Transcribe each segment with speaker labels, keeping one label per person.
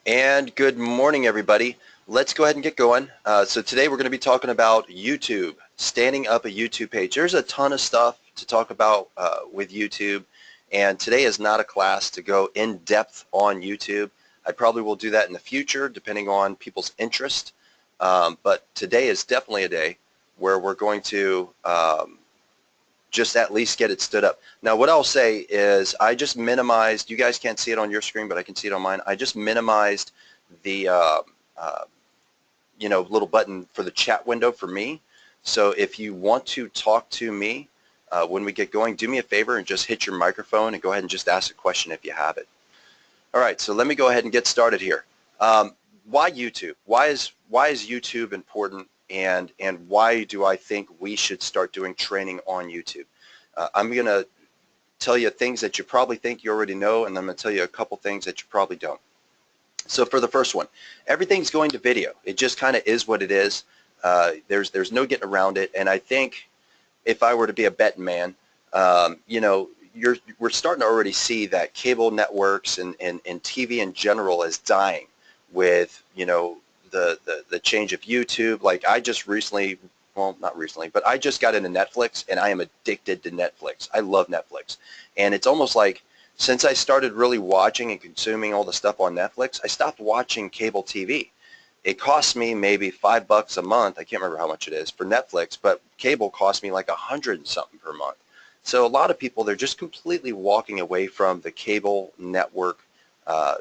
Speaker 1: And good morning, everybody. Let's go ahead and get going. So today we're going to be talking about YouTube, standing up a YouTube page. There's a ton of stuff to talk about with YouTube, and today is not a class to go in depth on YouTube. I probably will do that in the future depending on people's interest, but today is definitely a day where we're going to just at least get it stood up. Now, what I'll say is I just minimized, you guys can't see it on your screen, but I can see it on mine. I just minimized the little button for the chat window for me. So if you want to talk to me when we get going, do me a favor and just hit your microphone and go ahead and just ask a question if you have it. All right, so let me go ahead and get started here. Why YouTube? Why is YouTube important? And why do I think we should start doing training on YouTube? I'm going to tell you things that you probably think you already know, and I'm going to tell you a couple things that you probably don't. So for the first one, everything's going to video. It just kind of is what it is. There's no getting around it. And I think if I were to be a betting man, we're starting to already see that cable networks and TV in general is dying with, the change of YouTube. Like I just recently, well, not recently, but I just got into Netflix, and I am addicted to Netflix. I love Netflix. And it's almost like since I started really watching and consuming all the stuff on Netflix, I stopped watching cable TV. It costs me maybe $5 a month. I can't remember how much it is for Netflix, but cable costs me like $100 and something per month. So a lot of people, they're just completely walking away from the cable network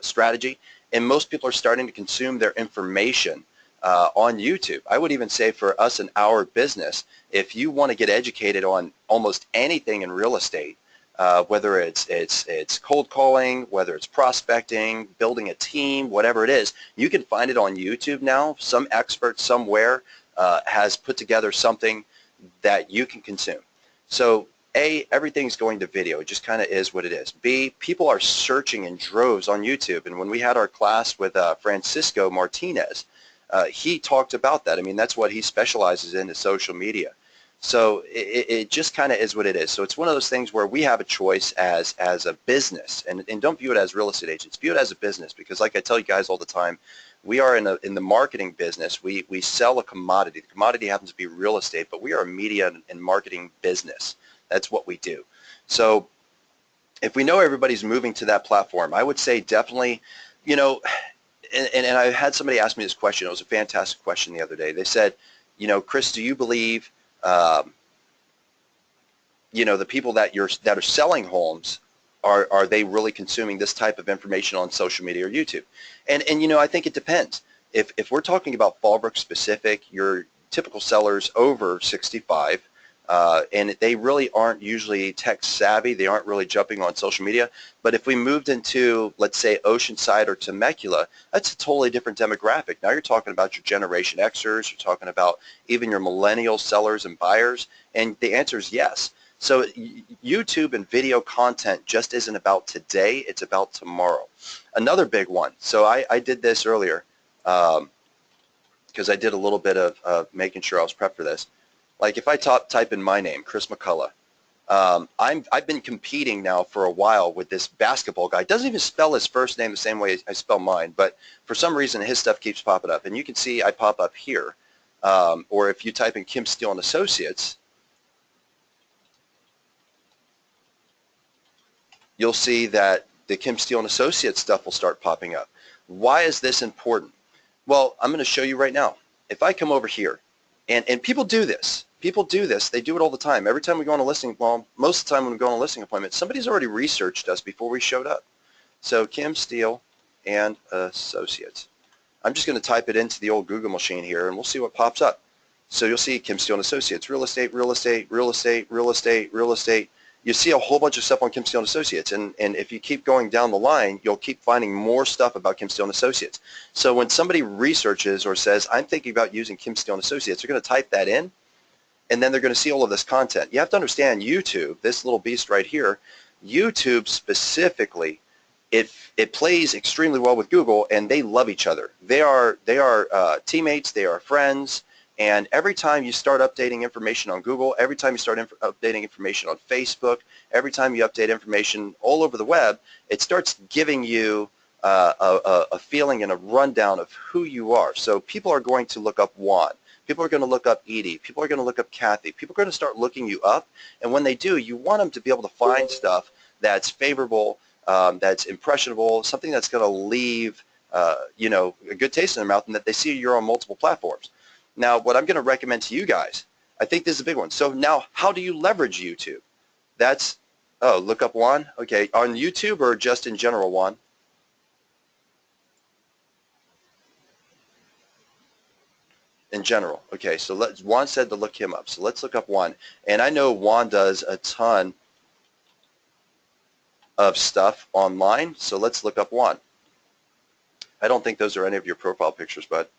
Speaker 1: strategy. And most people are starting to consume their information on YouTube. I would even say for us in our business, if you want to get educated on almost anything in real estate, whether it's cold calling, whether it's prospecting, building a team, whatever it is, you can find it on YouTube now. Some expert somewhere has put together something that you can consume. So A, everything's going to video. It just kind of is what it is. B, people are searching in droves on YouTube. And when we had our class with Francisco Martinez, he talked about that. I mean, that's what he specializes in, is social media. So it just kind of is what it is. So it's one of those things where we have a choice as a business, and don't view it as real estate agents. View it as a business, because like I tell you guys all the time, we are in the marketing business. We sell a commodity. The commodity happens to be real estate, but we are a media and marketing business. That's what we do. So if we know everybody's moving to that platform, I would say definitely, and I had somebody ask me this question. It was a fantastic question the other day. They said, Chris, do you believe, the people that are selling homes, are they really consuming this type of information on social media or YouTube? And I think it depends. If we're talking about Fallbrook specific, your typical sellers over 65, and they really aren't usually tech savvy. They aren't really jumping on social media. But if we moved into, let's say, Oceanside or Temecula, that's a totally different demographic. Now you're talking about your Generation Xers. You're talking about even your millennial sellers and buyers. And the answer is yes. So YouTube and video content just isn't about today. It's about tomorrow. Another big one. So I did this earlier because I did a little bit of making sure I was prepped for this. Like if I type in my name, Chris McCullough, I've been competing now for a while with this basketball guy. Doesn't even spell his first name the same way I spell mine, but for some reason his stuff keeps popping up. And you can see I pop up here. Or if you type in Kim Steele and Associates, you'll see that the Kim Steele and Associates stuff will start popping up. Why is this important? Well, I'm going to show you right now. If I come over here, and people do this. People do this. They do it all the time. Every time we go on a listing, well, most of the time when we go on a listing appointment, somebody's already researched us before we showed up. So Kim Steele and Associates. I'm just going to type it into the old Google machine here, and we'll see what pops up. So you'll see Kim Steele and Associates, real estate, real estate, real estate, real estate, real estate. You see a whole bunch of stuff on Kim Steele and Associates, and if you keep going down the line, you'll keep finding more stuff about Kim Steele and Associates. So when somebody researches or says, I'm thinking about using Kim Steele and Associates, they're going to type that in, and then they're going to see all of this content. You have to understand YouTube, this little beast right here, YouTube specifically, it plays extremely well with Google, and they love each other. They are teammates, they are friends. And every time you start updating information on Google, every time you start updating information on Facebook, every time you update information all over the web, it starts giving you a feeling and a rundown of who you are. So people are going to look up Juan. People are going to look up Edie. People are going to look up Kathy. People are going to start looking you up. And when they do, you want them to be able to find stuff that's favorable, that's impressionable, something that's going to leave you know, a good taste in their mouth, and that they see you're on multiple platforms. Now, what I'm going to recommend to you guys, I think this is a big one. So now, how do you leverage YouTube? That's, oh, look up Juan. Okay, on YouTube or just in general, Juan? In general. Okay, so Juan said to look him up. So let's look up Juan. And I know Juan does a ton of stuff online, so let's look up Juan. I don't think those are any of your profile pictures, but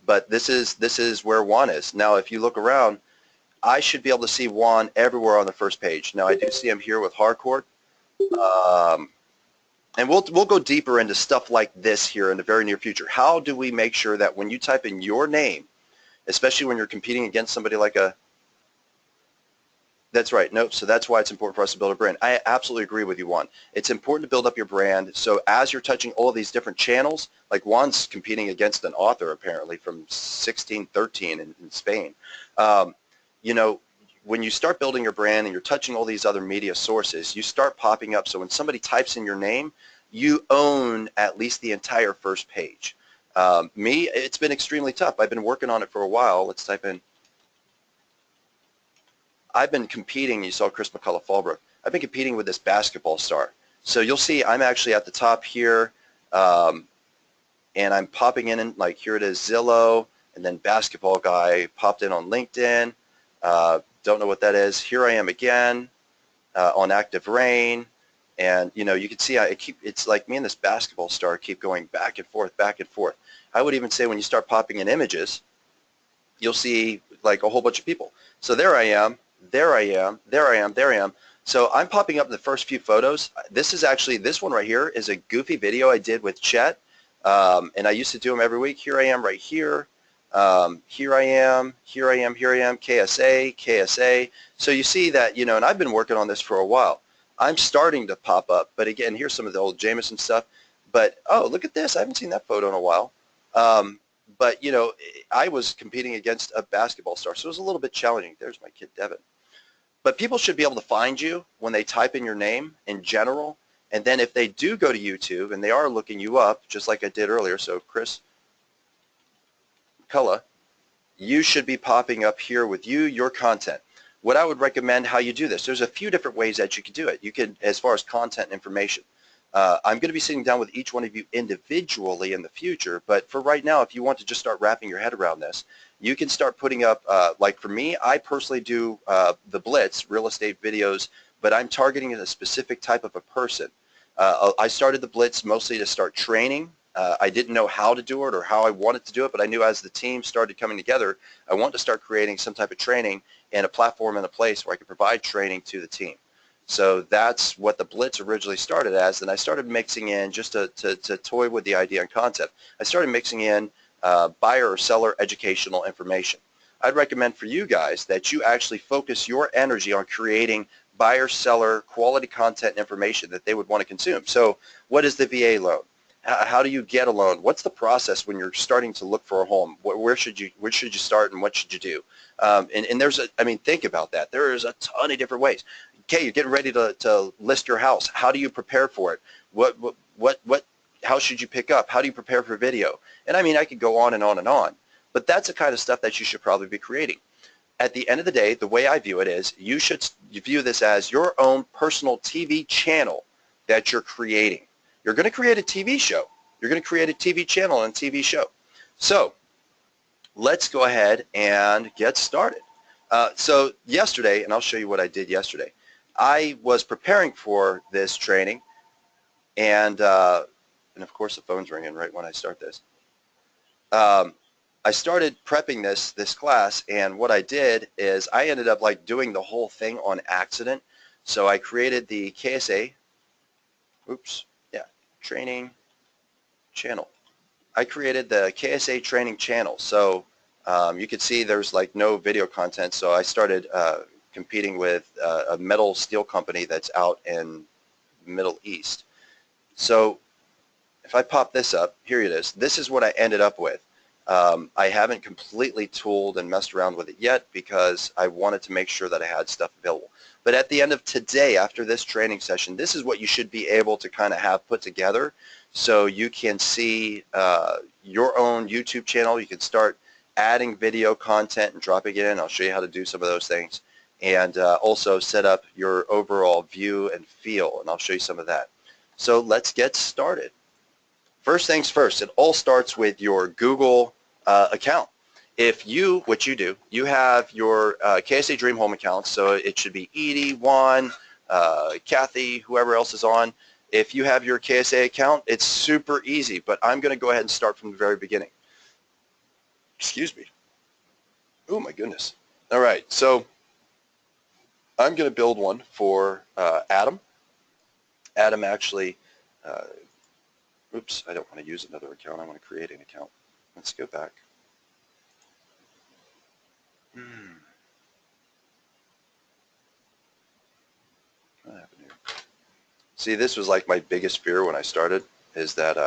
Speaker 1: but this is where Juan is. Now, if you look around, I should be able to see Juan everywhere on the first page. Now, I do see him here with hardcore. And we'll go deeper into stuff like this here in the very near future. How do we make sure that when you type in your name, especially when you're competing against somebody like a, that's right, nope, so that's why it's important for us to build a brand. I absolutely agree with you, Juan. It's important to build up your brand, so as you're touching all of these different channels, like Juan's competing against an author apparently from 1613 in Spain. You know, when you start building your brand and you're touching all these other media sources, you start popping up. So when somebody types in your name, you own at least the entire first page. Me, it's been extremely tough. I've been working on it for a while. Let's type in. I've been competing. You saw Chris McCullough Fallbrook. I've been competing with this basketball star. So you'll see I'm actually at the top here, and I'm popping in, like here it is, Zillow, and then basketball guy popped in on LinkedIn. Don't know what that is. Here I am again on Active Rain, and you know, you can see it's like me and this basketball star keep going back and forth, back and forth. I would even say when you start popping in images, you'll see like a whole bunch of people. So there I am, there I am, there I am, there I am. So I'm popping up in the first few photos. This is actually, this one right here is a goofy video I did with Chet, and I used to do them every week. Here I am right here. Here I am, here I am, here I am, KSA, KSA. So you see that, you know, and I've been working on this for a while. I'm starting to pop up, but again, here's some of the old Jameson stuff. But, oh, look at this. I haven't seen that photo in a while. But, you know, I was competing against a basketball star, so it was a little bit challenging. There's my kid, Devin. But people should be able to find you when they type in your name in general. And then if they do go to YouTube and they are looking you up, just like I did earlier, so Chris McCullough, you should be popping up here with your content. What I would recommend how you do this, there's a few different ways that you can do it. You can, as far as content information. I'm going to be sitting down with each one of you individually in the future, but for right now, if you want to just start wrapping your head around this, you can start putting up, like for me, I personally do the Blitz, real estate videos, but I'm targeting a specific type of a person. I started the Blitz mostly to start training. I didn't know how to do it or how I wanted to do it, but I knew as the team started coming together, I wanted to start creating some type of training and a platform and a place where I could provide training to the team. So that's what the Blitz originally started as, and I started mixing in, just to toy with the idea and concept, I started mixing in buyer or seller educational information. I'd recommend for you guys that you actually focus your energy on creating buyer, seller, quality content information that they would want to consume. So what is the VA loan? How do you get a loan? What's the process when you're starting to look for a home? Where should you start and what should you do? And there's I mean, think about that. There is a ton of different ways. Okay, you're getting ready to list your house. How do you prepare for it? How should you pick up? How do you prepare for video? And I mean, I could go on and on and on, but that's the kind of stuff that you should probably be creating. At the end of the day, the way I view it is you should view this as your own personal TV channel that you're creating. You're going to create a TV show. You're going to create a TV channel and TV show. So let's go ahead and get started. So yesterday, and I'll show you what I did yesterday, I was preparing for this training, and of course the phone's ringing right when I start this. I started prepping this class, and what I did is I ended up like doing the whole thing on accident. So I created the KSA, training channel. I created the KSA training channel. So you could see there's like no video content. So I started competing with a metal steel company that's out in the Middle East. So if I pop this up, here it is. This is what I ended up with. I haven't completely tooled and messed around with it yet because I wanted to make sure that I had stuff available. But at the end of today, after this training session, this is what you should be able to kind of have put together so you can see your own YouTube channel. You can start adding video content and dropping it in. I'll show you how to do some of those things. And also set up your overall view and feel, and I'll show you some of that. So let's get started. First things first, it all starts with your Google account. If you, what you do, you have your KSA Dream Home account, so it should be Edie, Juan, Kathy, whoever else is on. If you have your KSA account, it's super easy, but I'm going to go ahead and start from the very beginning. Excuse me. Oh my goodness. All right, so I'm going to build one for Adam. Adam actually, oops, I don't want to use another account. I want to create an account. Let's go back. What happened here? See, this was like my biggest fear when I started, is that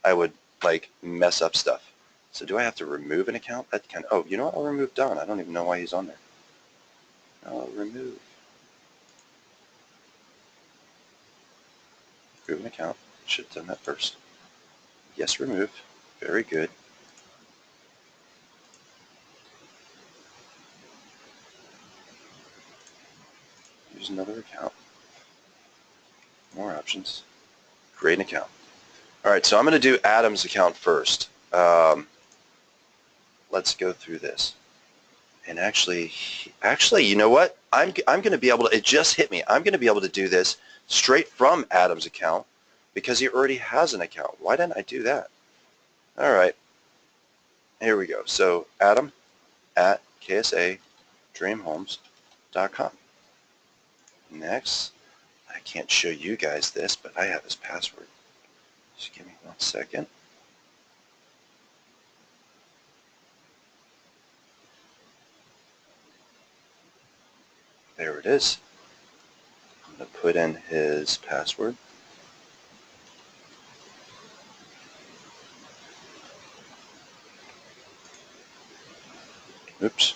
Speaker 1: I would like mess up stuff. So do I have to remove an account? That kind of, oh, you know what? I'll remove Don. I don't even know why he's on there. I'll remove. Remove an account. Should have done that first. Yes, remove. Very good. Use another account. More options. Create an account. All right, so I'm going to do Adam's account first. Let's go through this. And actually, you know what? I'm going to be able to, it just hit me. I'm going to be able to do this straight from Adam's account because he already has an account. Why didn't I do that? All right. Here we go. So Adam at KSADreamhomes.com. Next, I can't show you guys this, but I have his password. Just give me 1 second. There it is. I'm going to put in his password. Oops.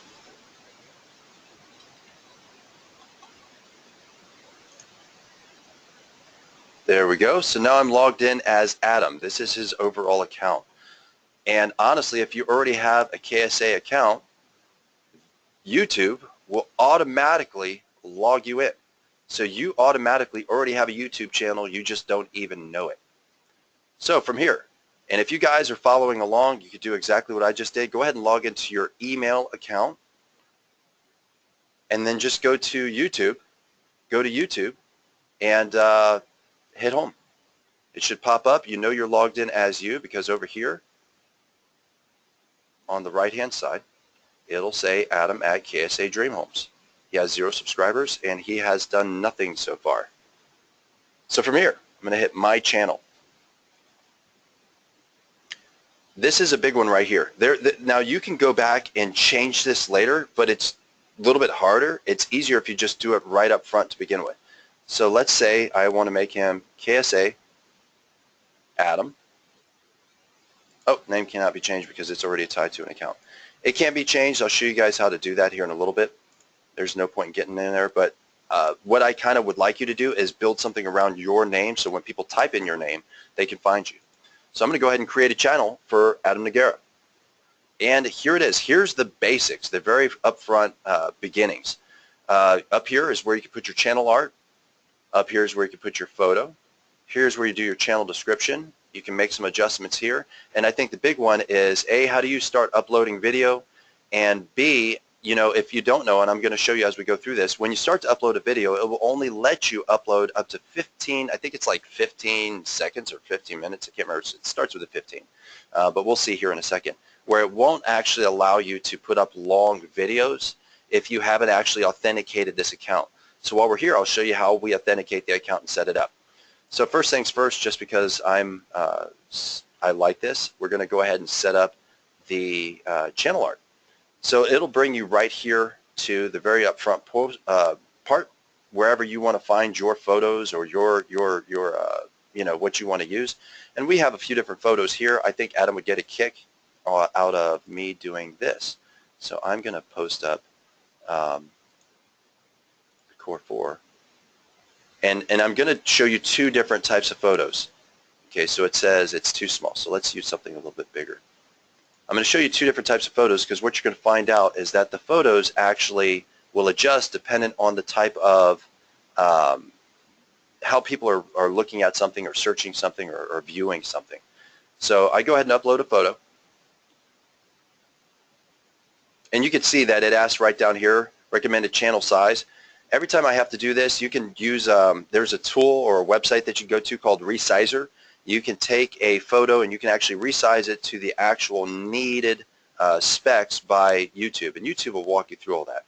Speaker 1: There we go. So now I'm logged in as Adam. This is his overall account. And honestly, if you already have a KSA account, YouTube will automatically log you in. So you automatically already have a YouTube channel, you just don't even know it. So from here, and if you guys are following along, you could do exactly what I just did. Go ahead and log into your email account and then just go to YouTube. Go to YouTube and hit home. It should pop up. You know you're logged in as you because over here on the right-hand side, it'll say Adam at KSA Dream Homes. He has 0 subscribers and he has done nothing so far. So from here, I'm going to hit My Channel. This is a big one right here. Now you can go back and change this later, but it's a little bit harder. It's easier if you just do it right up front to begin with. So let's say I want to make him KSA Adam. Oh, name cannot be changed because it's already tied to an account. It can't be changed. I'll show you guys how to do that here in a little bit. There's no point in getting in there, but what I kind of would like you to do is build something around your name so when people type in your name, they can find you. So I'm going to go ahead and create a channel for Adam Noguera. And here it is. Here's the basics, the very upfront beginnings. Up here is where you can put your channel art. Up here is where you can put your photo. Here's where you do your channel description. You can make some adjustments here. And I think the big one is A, how do you start uploading video? And B, you know, if you don't know, and I'm going to show you as we go through this, when you start to upload a video, it will only let you upload up to 15, I think it's like 15 seconds or 15 minutes. I can't remember. It starts with a 15. But we'll see here in a second, where it won't actually allow you to put up long videos if you haven't actually authenticated this account. So while we're here, I'll show you how we authenticate the account and set it up. So first things first, just because I like this, we're going to go ahead and set up the channel art. So it'll bring you right here to the very upfront part, wherever you want to find your photos or your what you want to use. And we have a few different photos here. I think Adam would get a kick out of me doing this. So I'm going to post up Core 4. And I'm going to show you two different types of photos. Okay, so it says it's too small. So let's use something a little bit bigger. I'm going to show you two different types of photos because what you're going to find out is that the photos actually will adjust dependent on the type of how people are looking at something or searching something or viewing something. So I go ahead and upload a photo. And you can see that it asks right down here, recommended channel size. Every time I have to do this, you can use, there's a tool or a website that you go to called Resizer. You can take a photo and you can actually resize it to the actual needed specs by YouTube. And YouTube will walk you through all that.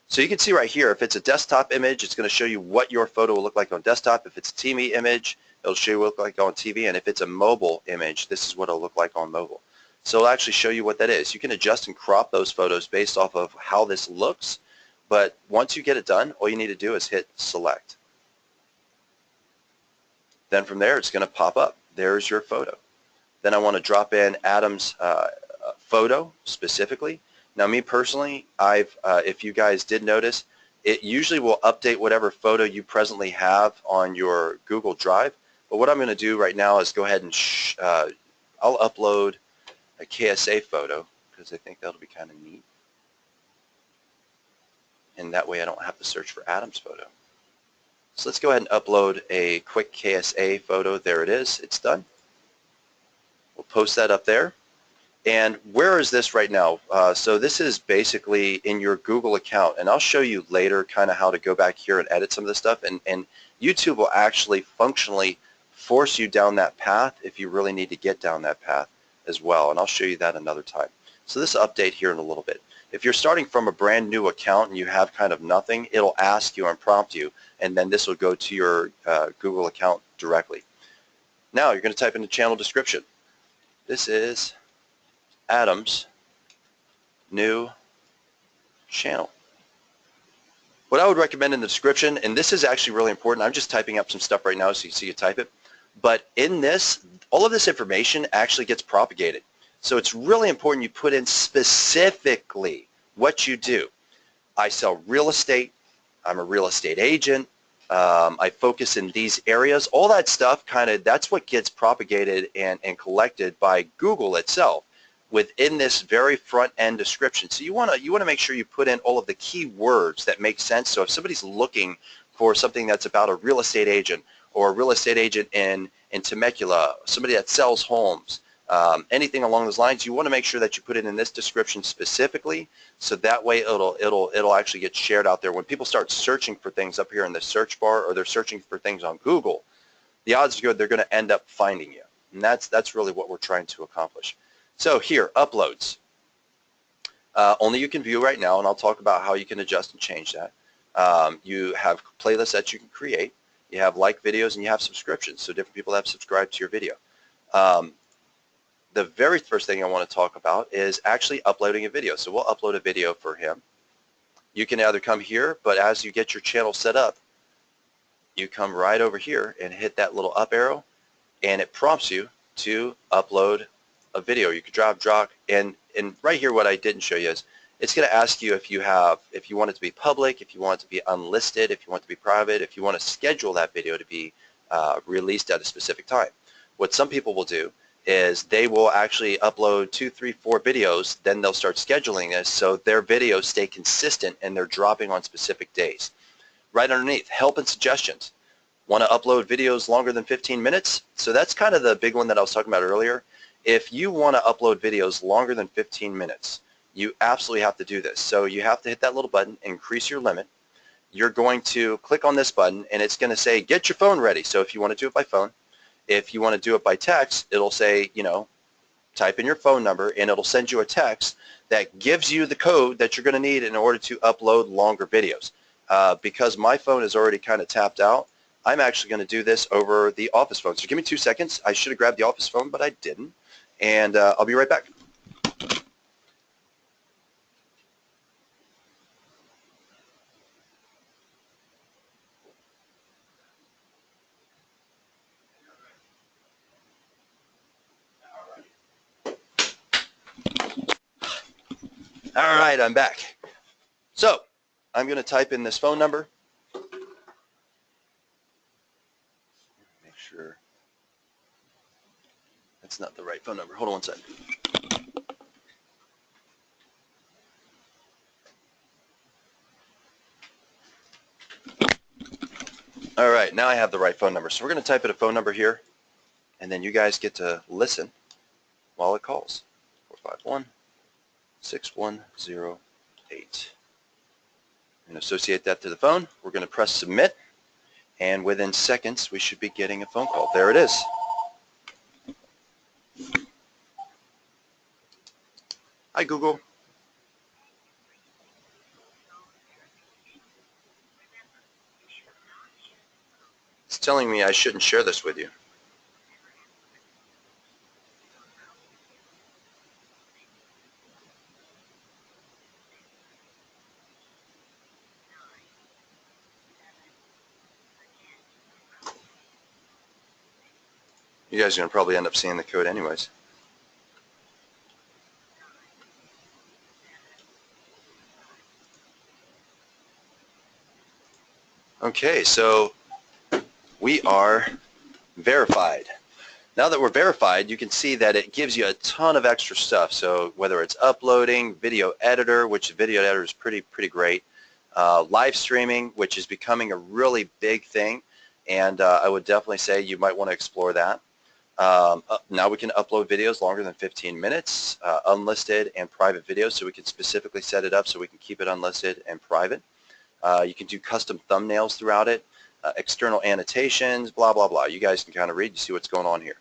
Speaker 1: So you can see right here, if it's a desktop image, it's going to show you what your photo will look like on desktop. If it's a TV image, it'll show you what it'll look like on TV. And if it's a mobile image, this is what it'll look like on mobile. So it'll actually show you what that is. You can adjust and crop those photos based off of how this looks. But once you get it done, all you need to do is hit select. Then from there, it's going to pop up. There's your photo. Then I want to drop in Adam's photo specifically. Now, me personally, if you guys did notice, it usually will update whatever photo you presently have on your Google Drive. But what I'm going to do right now is go ahead and I'll upload a KSA photo because I think that'll be kind of neat. And that way I don't have to search for Adam's photo. So let's go ahead and upload a quick KSA photo. There it is. It's done. We'll post that up there. And where is this right now? So this is basically in your Google account. And I'll show you later kind of how to go back here and edit some of this stuff. And YouTube will actually functionally force you down that path if you really need to get down that path as well. And I'll show you that another time. So this will update here in a little bit. If you're starting from a brand new account and you have kind of nothing, it'll ask you and prompt you, and then this will go to your Google account directly. Now you're going to type in the channel description. This is Adam's new channel. What I would recommend in the description, and this is actually really important, I'm just typing up some stuff right now so you see you type it, but in this, all of this information actually gets propagated. So it's really important you put in specifically what you do. I sell real estate. I'm a real estate agent. I focus in these areas. All that stuff that's what gets propagated and collected by Google itself within this very front end description. So you want to make sure you put in all of the key words that make sense. So if somebody's looking for something that's about a real estate agent or a real estate agent in Temecula, somebody that sells homes, anything along those lines, you want to make sure that you put it in this description specifically, so that way it'll actually get shared out there. When people start searching for things up here in the search bar, or they're searching for things on Google, the odds are good they're going to end up finding you, and that's really what we're trying to accomplish. So here, uploads. Only you can view right now, and I'll talk about how you can adjust and change that. You have playlists that you can create. You have like videos, and you have subscriptions, so different people have subscribed to your video. The very first thing I want to talk about is actually uploading a video. So we'll upload a video for him. You can either come here, but as you get your channel set up, you come right over here and hit that little up arrow, and it prompts you to upload a video. You can drag, and right here what I didn't show you is it's going to ask you if you want it to be public, if you want it to be unlisted, if you want it to be private, if you want to schedule that video to be released at a specific time. What some people will do is they will actually upload 2, 3, 4 videos, then they'll start scheduling this so their videos stay consistent and they're dropping on specific days. Right underneath, help and suggestions. Want to upload videos longer than 15 minutes? So that's kind of the big one that I was talking about earlier. If you want to upload videos longer than 15 minutes, you absolutely have to do this. So you have to hit that little button, increase your limit. You're going to click on this button and it's going to say, get your phone ready. So if you want to do it by phone, if you want to do it by text, it'll say, type in your phone number and it'll send you a text that gives you the code that you're going to need in order to upload longer videos. Because my phone is already kind of tapped out, I'm actually going to do this over the office phone. So give me 2 seconds. I should have grabbed the office phone, but I didn't. And I'll be right back. All right, I'm back. So I'm going to type in this phone number. Make sure that's not the right phone number. Hold on one second. All right, now I have the right phone number. So we're going to type in a phone number here, and then you guys get to listen while it calls. 451-6108. I'm going to associate that to the phone. We're going to press submit, and within seconds we should be getting a phone call. There it is. Hi, Google. It's telling me I shouldn't share this with you. You guys are going to probably end up seeing the code anyways. Okay, so we are verified. Now that we're verified, you can see that it gives you a ton of extra stuff. So whether it's uploading, video editor, which the video editor is pretty great, live streaming, which is becoming a really big thing, and I would definitely say you might want to explore that. Now we can upload videos longer than 15 minutes, unlisted and private videos, so we can specifically set it up so we can keep it unlisted and private. You can do custom thumbnails throughout it, external annotations, blah, blah, blah. You guys can kind of read and see what's going on here.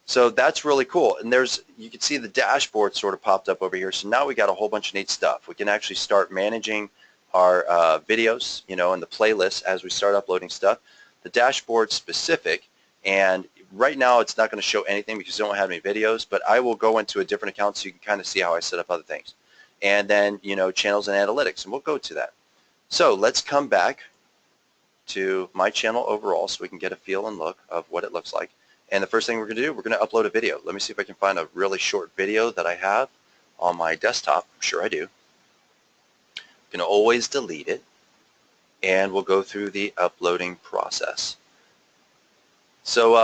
Speaker 1: So that's really cool. And you can see the dashboard sort of popped up over here. So now we got a whole bunch of neat stuff. We can actually start managing our videos, you know, and the playlists as we start uploading stuff. The dashboard's specific, and right now it's not going to show anything because I don't have any videos, but I will go into a different account so you can kind of see how I set up other things. And then, you know, channels and analytics, and we'll go to that. So let's come back to my channel overall so we can get a feel and look of what it looks like. And the first thing we're going to do, we're going to upload a video. Let me see if I can find a really short video that I have on my desktop. I'm sure I do. You can always delete it, and we'll go through the uploading process. So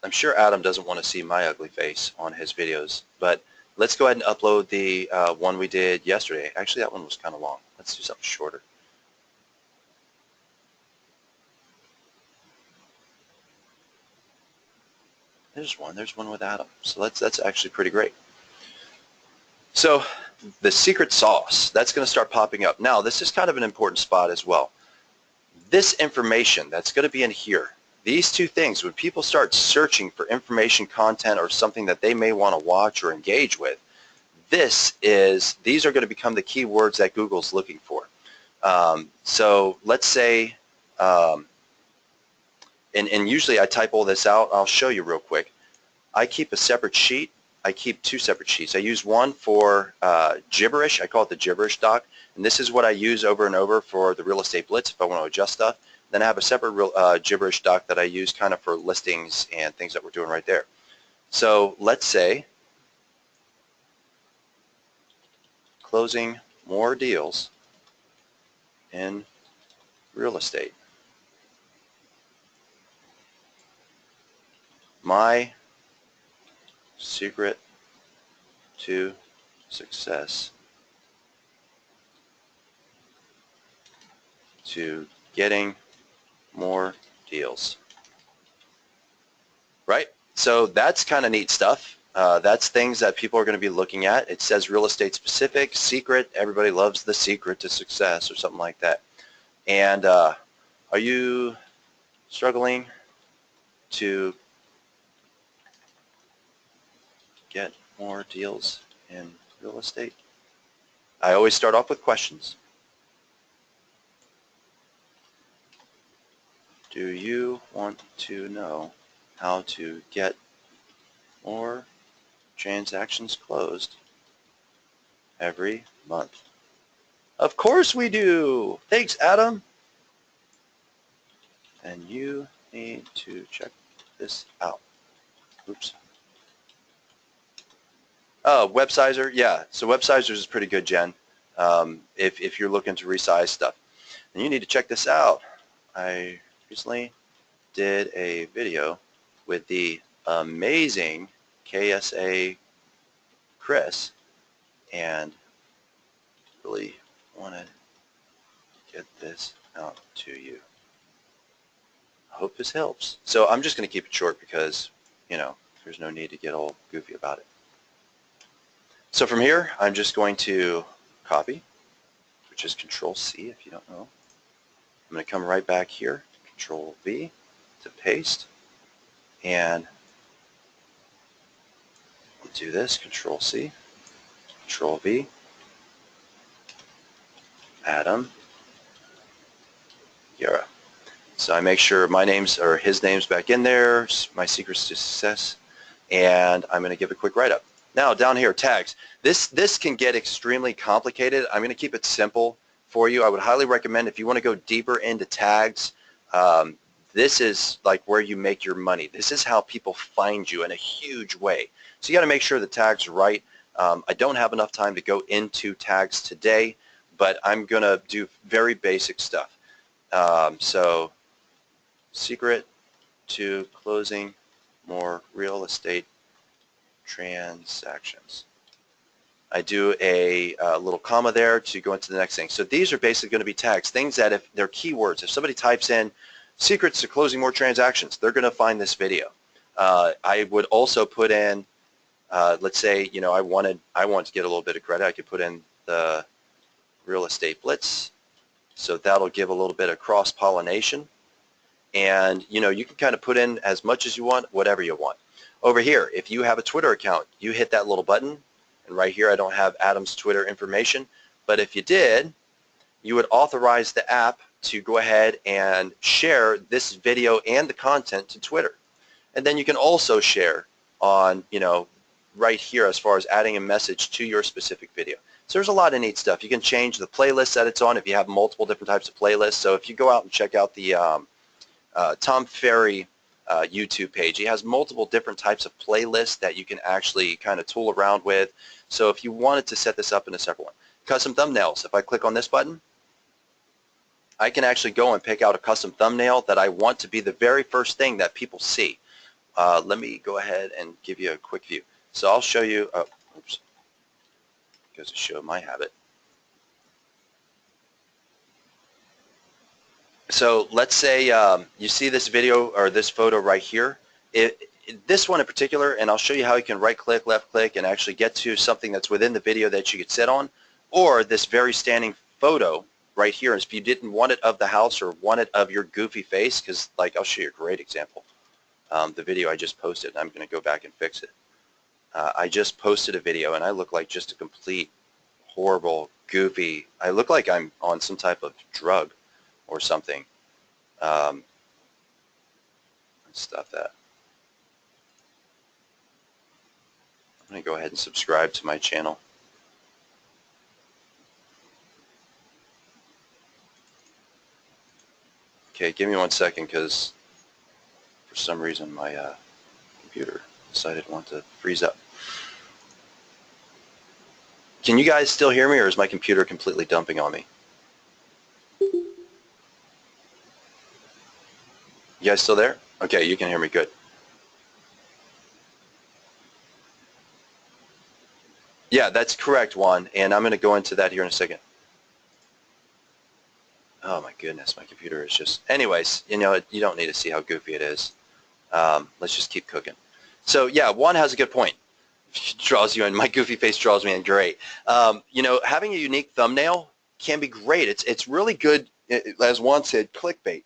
Speaker 1: I'm sure Adam doesn't want to see my ugly face on his videos, but let's go ahead and upload the one we did yesterday. Actually, that one was kind of long. Let's do something shorter. There's one with Adam. So that's actually pretty great. So the secret sauce, that's going to start popping up. Now, this is kind of an important spot as well. This information that's going to be in here, these two things, when people start searching for information, content, or something that they may want to watch or engage with, these are going to become the keywords that Google's looking for. So let's say, and usually I type all this out. I'll show you real quick. I keep a separate sheet. I keep two separate sheets. I use one for gibberish. I call it the gibberish doc. And this is what I use over and over for the real estate blitz if I want to adjust stuff. Then I have a separate gibberish doc that I use kind of for listings and things that we're doing right there. So let's say closing more deals in real estate. My secret to success to getting more deals. Right? So that's kind of neat stuff. That's things that people are going to be looking at. It says real estate specific, secret. Everybody loves the secret to success or something like that. And are you struggling to get more deals in real estate? I always start off with questions. Do you want to know how to get more transactions closed every month? Of course we do. Thanks, Adam. And you need to check this out. Oops. Oh, WebSizer, yeah. So WebSizer is pretty good, Jen, if you're looking to resize stuff. And you need to check this out. I recently did a video with the amazing KSA Kris, and really want to get this out to you. I hope this helps. So I'm just going to keep it short because, you know, there's no need to get all goofy about it. So from here, I'm just going to copy, which is Control-C if you don't know. I'm going to come right back here, Control-V to paste, and I'll do this, Control-C, Control-V, Adam, Yara. So I make sure my name's or his name's back in there, my secrets to success, and I'm going to give a quick write-up. Now down here, tags. This can get extremely complicated. I'm going to keep it simple for you. I would highly recommend if you want to go deeper into tags, this is like where you make your money. This is how people find you in a huge way. So you got to make sure the tags are right. I don't have enough time to go into tags today, but I'm going to do very basic stuff. So secret to closing more real estate transactions. I do a little comma there to go into the next thing. So these are basically going to be tags, things that if they're keywords, if somebody types in secrets to closing more transactions, they're going to find this video. I would also put in, let's say, you know, I want to get a little bit of credit. I could put in the real estate Blitz. So that'll give a little bit of cross-pollination. And, you know, you can kind of put in as much as you want, whatever you want. Over here, if you have a Twitter account, you hit that little button. And right here, I don't have Adam's Twitter information. But if you did, you would authorize the app to go ahead and share this video and the content to Twitter. And then you can also share on, you know, right here as far as adding a message to your specific video. So there's a lot of neat stuff. You can change the playlist that it's on if you have multiple different types of playlists. So if you go out and check out the Tom Ferry YouTube page, he has multiple different types of playlists that you can actually kind of tool around with. So if you wanted to set this up in a separate one. Custom thumbnails. If I click on this button, I can actually go and pick out a custom thumbnail that I want to be the very first thing that people see. Let me go ahead and give you a quick view. So I'll show you, oops, goes to show my habit. So let's say you see this video or this photo right here. This one in particular, and I'll show you how you can right-click, left-click, and actually get to something that's within the video that you could sit on, or this very standing photo right here. If you didn't want it of the house or want it of your goofy face, because like I'll show you a great example. The video I just posted, and I'm going to go back and fix it. I just posted a video, and I look like just a complete horrible, goofy. I look like I'm on some type of drug or something. Let's stop that. I'm going to go ahead and subscribe to my channel. Okay, give me 1 second because for some reason my computer decided to want to freeze up. Can you guys still hear me, or is my computer completely dumping on me? You guys still there? Okay, you can hear me good. Yeah, that's correct, Juan, and I'm going to go into that here in a second. Oh my goodness, my computer is just... Anyways, you know, you don't need to see how goofy it is. Let's just keep cooking. So yeah, Juan has a good point. Draws you in. My goofy face draws me in. Great. You know, having a unique thumbnail can be great. It's really good, as Juan said, clickbait.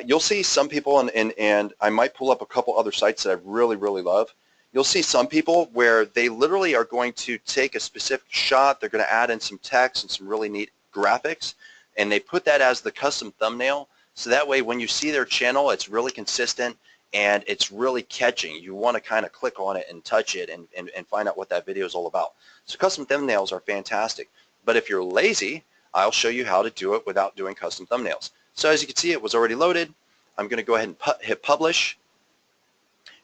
Speaker 1: You'll see some people, and I might pull up a couple other sites that I really, really love. You'll see some people where they literally are going to take a specific shot, they're going to add in some text and some really neat graphics, and they put that as the custom thumbnail, so that way when you see their channel, it's really consistent and it's really catching. You want to kind of click on it and touch it and find out what that video is all about. So custom thumbnails are fantastic, but if you're lazy, I'll show you how to do it without doing custom thumbnails. So as you can see, it was already loaded. I'm going to go ahead and hit publish.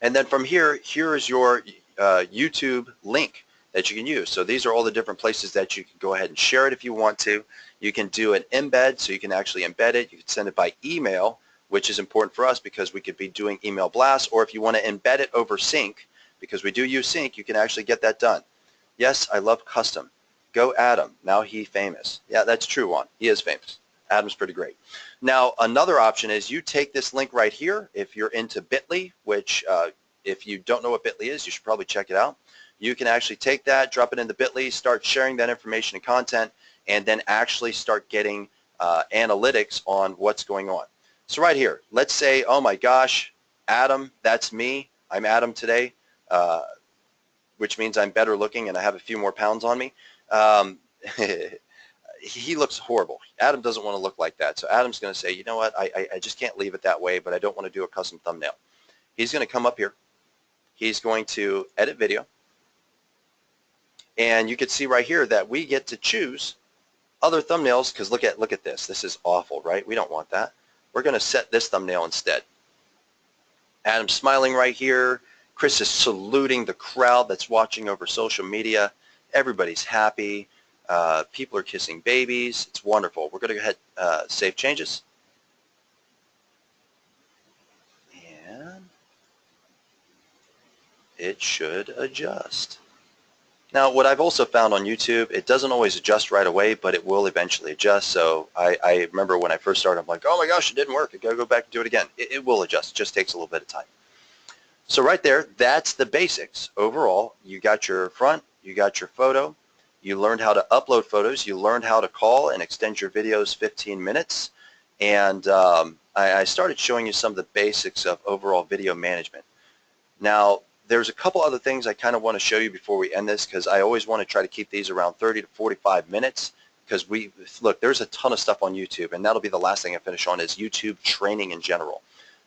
Speaker 1: And then from here, here is your YouTube link that you can use. So these are all the different places that you can go ahead and share it if you want to. You can do an embed, so you can actually embed it. You can send it by email, which is important for us because we could be doing email blasts, or if you want to embed it over sync, because we do use sync, you can actually get that done. Yes, I love custom. Go Adam. Now he famous. Yeah, that's true, Juan. He is famous. Adam's pretty great. Now, another option is you take this link right here. If you're into Bitly, which if you don't know what Bitly is, you should probably check it out. You can actually take that, drop it into Bitly, start sharing that information and content, and then actually start getting analytics on what's going on. So right here, let's say, oh my gosh, Adam, that's me. I'm Adam today, which means I'm better looking and I have a few more pounds on me. He looks horrible. Adam doesn't want to look like that. So Adam's going to say, you know what, I just can't leave it that way, but I don't want to do a custom thumbnail. He's going to come up here. He's going to edit video. And you can see right here that we get to choose other thumbnails, because look at this. This is awful, right? We don't want that. We're going to set this thumbnail instead. Adam's smiling right here. Chris is saluting the crowd that's watching over social media. Everybody's happy. People are kissing babies. It's wonderful. We're going to go ahead save changes. And it should adjust. Now, what I've also found on YouTube, it doesn't always adjust right away, but it will eventually adjust. So I remember when I first started, I'm like, oh my gosh, it didn't work. I got to go back and do it again. It will adjust. It just takes a little bit of time. So right there, that's the basics. Overall, you got your front, you got your photo, you learned how to upload photos, you learned how to call and extend your videos 15 minutes, and I started showing you some of the basics of overall video management. Now, there's a couple other things I kind of want to show you before we end this, because I always want to try to keep these around 30 to 45 minutes, because look, there's a ton of stuff on YouTube, and that'll be the last thing I finish on is YouTube training in general.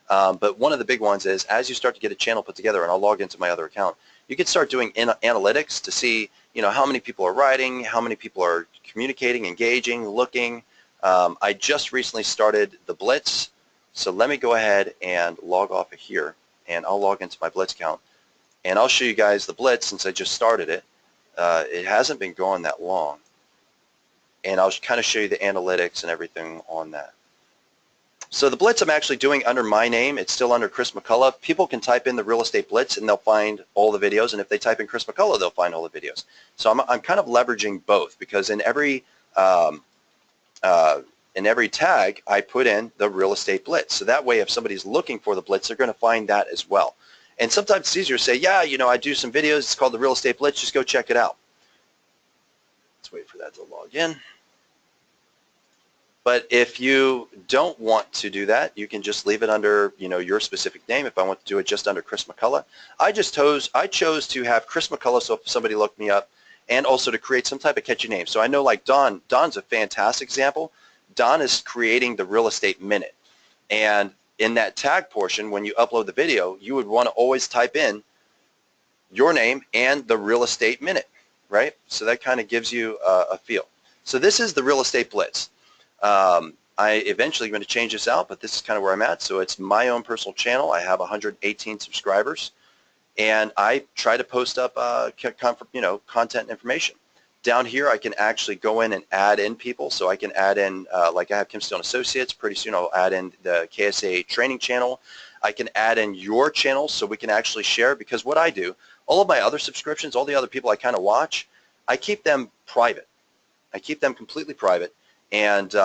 Speaker 1: But one of the big ones is, as you start to get a channel put together, and I'll log into my other account, you can start doing analytics to see, you know, how many people are writing, how many people are communicating, engaging, looking. I just recently started the Blitz, so let me go ahead and log off of here, and I'll log into my Blitz account, and I'll show you guys the Blitz since I just started it. It hasn't been going that long, and I'll kind of show you the analytics and everything on that. So the Blitz I'm actually doing under my name. It's still under Chris McCullough. People can type in the Real Estate Blitz and they'll find all the videos, and if they type in Chris McCullough, they'll find all the videos. So I'm kind of leveraging both, because in every tag I put in the Real Estate Blitz. So that way, if somebody's looking for the Blitz, they're going to find that as well. And sometimes it's easier to say, yeah, you know, I do some videos. It's called the Real Estate Blitz. Just go check it out. Let's wait for that to log in. But if you don't want to do that, you can just leave it under, you know, your specific name. If I want to do it just under Chris McCullough, I chose to have Chris McCullough, so if somebody looked me up, and also to create some type of catchy name. So I know, like Don's a fantastic example. Don is creating the Real Estate Minute, and in that tag portion, when you upload the video, you would want to always type in your name and the Real Estate Minute, right? So that kind of gives you a feel. So this is the Real Estate Blitz. I eventually going to change this out, but this is kind of where I'm at. So it's my own personal channel. I have 118 subscribers, and I try to post up content information. Down here, I can actually go in and add in people. So I can add in, like I have Kim Stone Associates. Pretty soon I'll add in the KSA training channel. I can add in your channel so we can actually share, because what I do, all of my other subscriptions, all the other people I kind of watch, I keep them private. I keep them completely private. And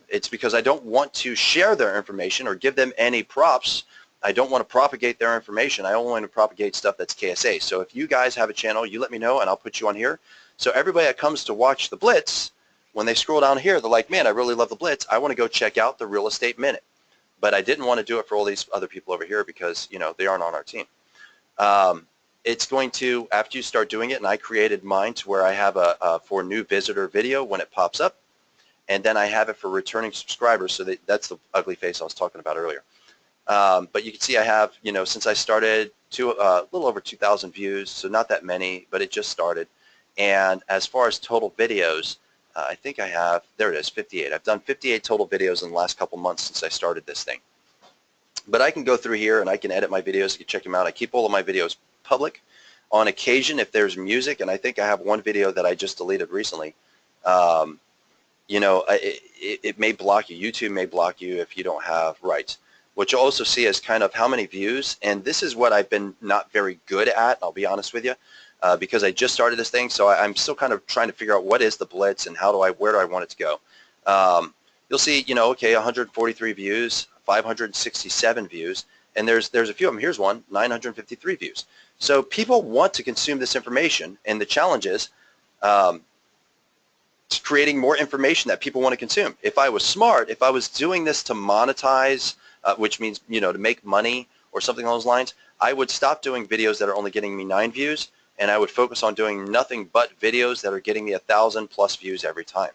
Speaker 1: it's because I don't want to share their information or give them any props. I don't want to propagate their information. I only want to propagate stuff that's KSA. So if you guys have a channel, you let me know and I'll put you on here. So everybody that comes to watch the Blitz, when they scroll down here, they're like, man, I really love the Blitz. I want to go check out the Real Estate Minute. But I didn't want to do it for all these other people over here because, you know, they aren't on our team. It's going to, after you start doing it, and I created mine to where I have a for new visitor video when it pops up. And then I have it for returning subscribers, so that's the ugly face I was talking about earlier. But you can see I have, you know, since I started, a little over 2,000 views, so not that many, but it just started. And as far as total videos, I think I have, there it is, 58. I've done 58 total videos in the last couple months since I started this thing. But I can go through here and I can edit my videos, you can check them out. I keep all of my videos public. On occasion, if there's music, and I think I have one video that I just deleted recently, you know, it may block you. YouTube may block you if you don't have rights. What you'll also see is kind of how many views, and this is what I've been not very good at, I'll be honest with you, because I just started this thing, so I'm still kind of trying to figure out what is the Blitz and where do I want it to go. You'll see, you know, okay, 143 views, 567 views, and there's a few of them. Here's one, 953 views. So people want to consume this information, and the challenge is creating more information that people want to consume. If I was smart, if I was doing this to monetize, which means, you know, to make money or something along those lines, I would stop doing videos that are only getting me 9 views, and I would focus on doing nothing but videos that are getting me 1,000+ views every time.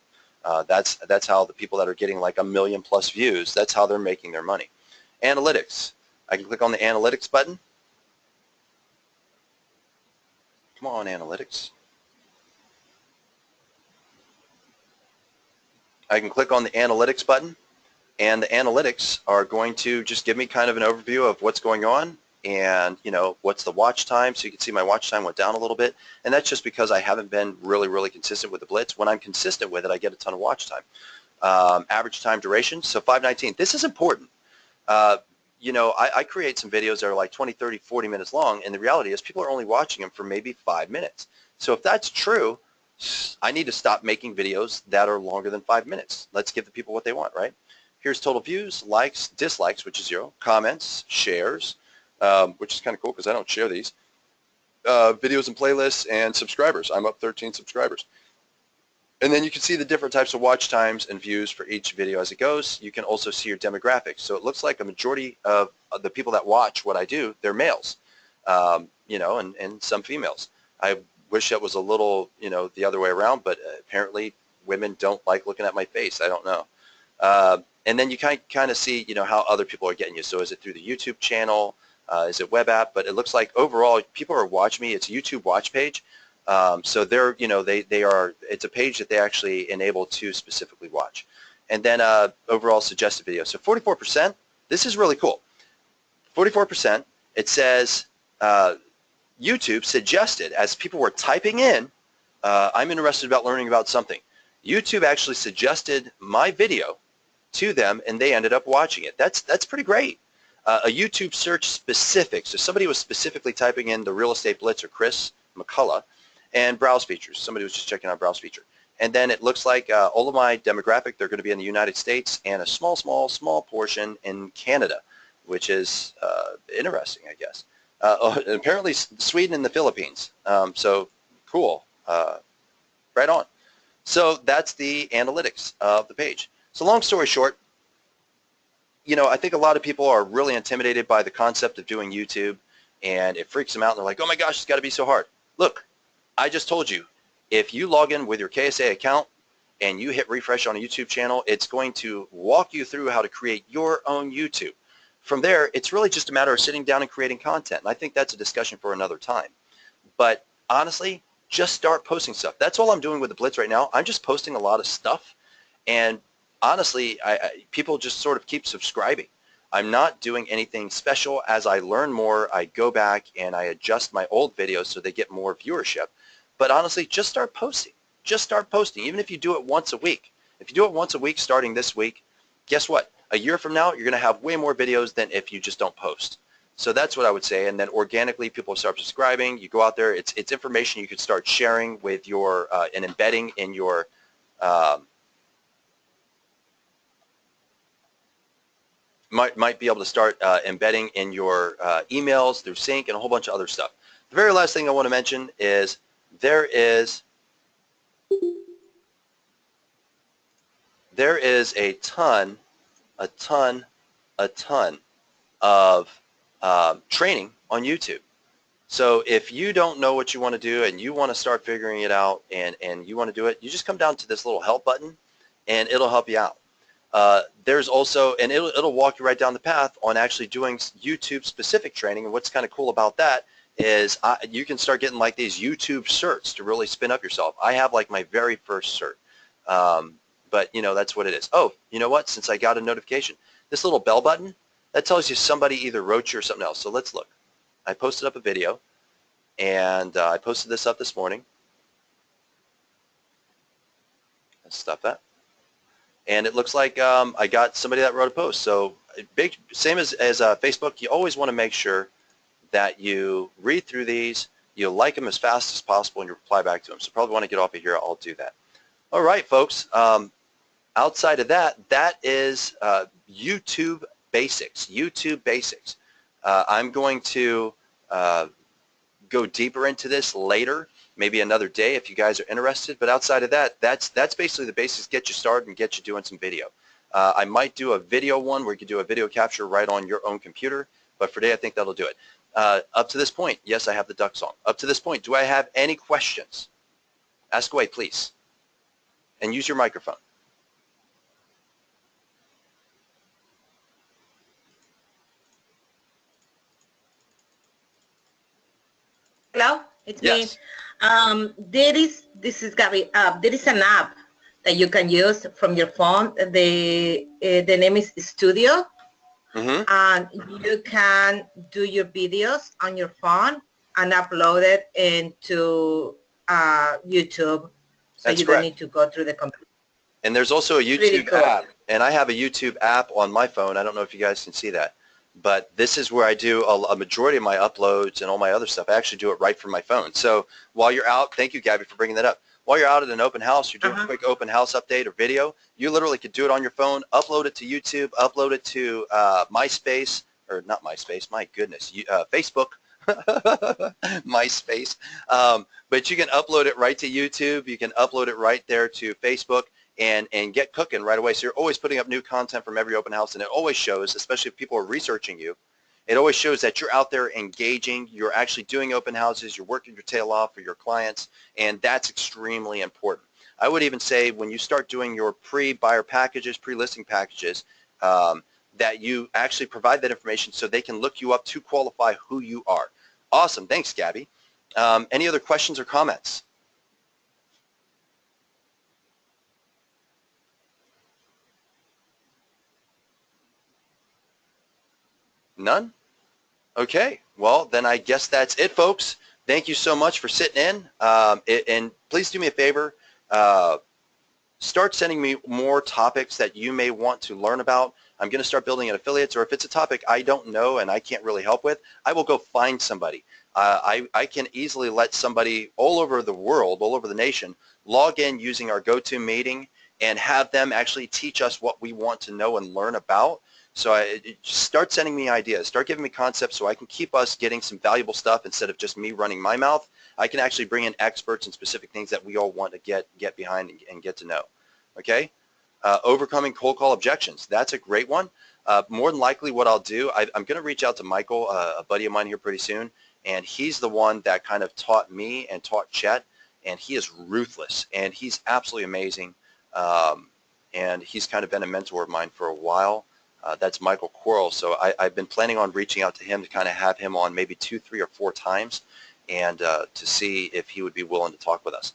Speaker 1: That's how the people that are getting like 1 million+ views, that's how they're making their money. Analytics. I can click on the analytics button. Come on, analytics. I can click on the analytics button, and the analytics are going to just give me kind of an overview of what's going on and, you know, what's the watch time. So you can see my watch time went down a little bit, and that's just because I haven't been really consistent with the Blitz. When I'm consistent with it, I get a ton of watch time. Average time duration, so 519. This is important. You know, I create some videos that are like 20, 30, 40 minutes long, and the reality is people are only watching them for maybe 5 minutes. So if that's true, I need to stop making videos that are longer than 5 minutes. Let's give the people what they want, right? Here's total views, likes, dislikes, which is 0, comments, shares, which is kind of cool because I don't share these, videos and playlists, and subscribers. I'm up 13 subscribers. And then you can see the different types of watch times and views for each video as it goes. You can also see your demographics. So it looks like a majority of the people that watch what I do, they're males, you know, and some females. I wish that was a little, you know, the other way around, but apparently women don't like looking at my face. I don't know. And then you kind of see, you know, how other people are getting you. So is it through the YouTube channel? Is it web app? But it looks like overall people are watching me. It's a YouTube watch page. So they're, you know, they are, it's a page that they actually enable to specifically watch. And then overall suggested videos. So 44%, this is really cool. 44%, it says YouTube suggested, as people were typing in, I'm interested about learning about something. YouTube actually suggested my video to them, and they ended up watching it. That's pretty great. A YouTube search specific, so somebody was specifically typing in the real estate Blitz or Kris McCullough, and browse features. Somebody was just checking out browse feature. And then it looks like all of my demographic, they're going to be in the United States and a small portion in Canada, which is interesting, I guess. Apparently Sweden and the Philippines. So cool. Right on. So that's the analytics of the page. So long story short, you know, I think a lot of people are really intimidated by the concept of doing YouTube, and it freaks them out. And they're like, oh my gosh, it's got to be so hard. Look, I just told you, if you log in with your KSA account and you hit refresh on a YouTube channel, it's going to walk you through how to create your own YouTube. From there, it's really just a matter of sitting down and creating content. And I think that's a discussion for another time. But honestly, just start posting stuff. That's all I'm doing with the Blitz right now. I'm just posting a lot of stuff. And honestly, people just sort of keep subscribing. I'm not doing anything special. As I learn more, I go back and I adjust my old videos so they get more viewership. But honestly, just start posting. Just start posting, even if you do it once a week. If you do it once a week starting this week, guess what? A year from now, you're going to have way more videos than if you just don't post. So that's what I would say. And then organically, people start subscribing. You go out there. It's information you could start sharing with your and embedding in your might be able to start embedding in your emails through sync and a whole bunch of other stuff. The very last thing I want to mention is there is a ton of training on YouTube. So if you don't know what you want to do and you want to start figuring it out and you want to do it, you just come down to this little help button and it'll help you out. There's also, and it'll walk you right down the path on actually doing YouTube specific training. And what's kind of cool about that is you can start getting like these YouTube certs to really spin up yourself. I have like my very first cert, but you know, that's what it is. Oh, you know what? Since I got a notification, this little bell button, that tells you somebody either wrote you or something else. So let's look. I posted up a video. And I posted this up this morning. Let's stop that. And it looks like I got somebody that wrote a post. So big, same as Facebook, you always want to make sure that you read through these, you like them as fast as possible, and you reply back to them. So probably want to get off of here. I'll do that. All right, folks. Outside of that, that is YouTube basics. YouTube basics. I'm going to go deeper into this later, maybe another day if you guys are interested. But outside of that, that's basically the basics, get you started and get you doing some video. I might do a video one where you can do a video capture right on your own computer, but for today I think that'll do it. Up to this point, yes, I have the duck song. Up to this point, do I have any questions? Ask away, please. And use your microphone.
Speaker 2: Hello, it's
Speaker 1: yes.
Speaker 2: me. This is Gabby. There is an app that you can use from your phone. The name is Studio, and you can do your videos on your phone and upload it into YouTube, so you don't need to go through the computer.
Speaker 1: And there's also a YouTube app, and I have a YouTube app on my phone. I don't know if you guys can see that. But this is where I do a majority of my uploads and all my other stuff. I actually do it right from my phone. So while you're out, thank you, Gabby, for bringing that up. While you're out at an open house, you're doing a quick open house update or video, you literally could do it on your phone, upload it to YouTube, upload it to MySpace, or not MySpace, my goodness, Facebook, MySpace. But you can upload it right to YouTube. You can upload it right there to Facebook. And get cooking right away. So you're always putting up new content from every open house, and it always shows, especially if people are researching you, it always shows that you're out there engaging, you're actually doing open houses, you're working your tail off for your clients, and that's extremely important. I would even say when you start doing your pre-buyer packages, pre-listing packages, that you actually provide that information so they can look you up to qualify who you are. Awesome. Thanks, Gabby. Any other questions or comments? None? Okay, well, then I guess that's it, folks. Thank you so much for sitting in. And please do me a favor. Start sending me more topics that you may want to learn about. I'm going to start building an affiliates, or if it's a topic I don't know and I can't really help with, I will go find somebody. I can easily let somebody all over the world, all over the nation, log in using our GoToMeeting and have them actually teach us what we want to know and learn about. So start sending me ideas. Start giving me concepts so I can keep us getting some valuable stuff instead of just me running my mouth. I can actually bring in experts and specific things that we all want to get behind and get to know. Okay? Overcoming cold call objections. That's a great one. More than likely what I'll do, I'm going to reach out to Michael, a buddy of mine here pretty soon, and he's the one that kind of taught me and taught Chet, and he is ruthless, and he's absolutely amazing, and he's kind of been a mentor of mine for a while. That's Michael Quarles. So I've been planning on reaching out to him to kind of have him on maybe 2, 3, or 4 times and to see if he would be willing to talk with us.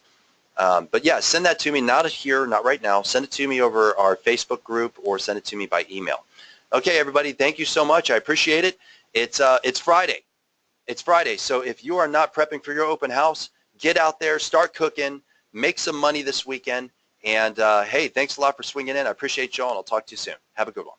Speaker 1: But yeah, send that to me, not here, not right now. Send it to me over our Facebook group or send it to me by email. Okay, everybody, thank you so much. I appreciate it. It's Friday. It's Friday. So if you are not prepping for your open house, get out there, start cooking, make some money this weekend. And hey, thanks a lot for swinging in. I appreciate y'all, and I'll talk to you soon. Have a good one.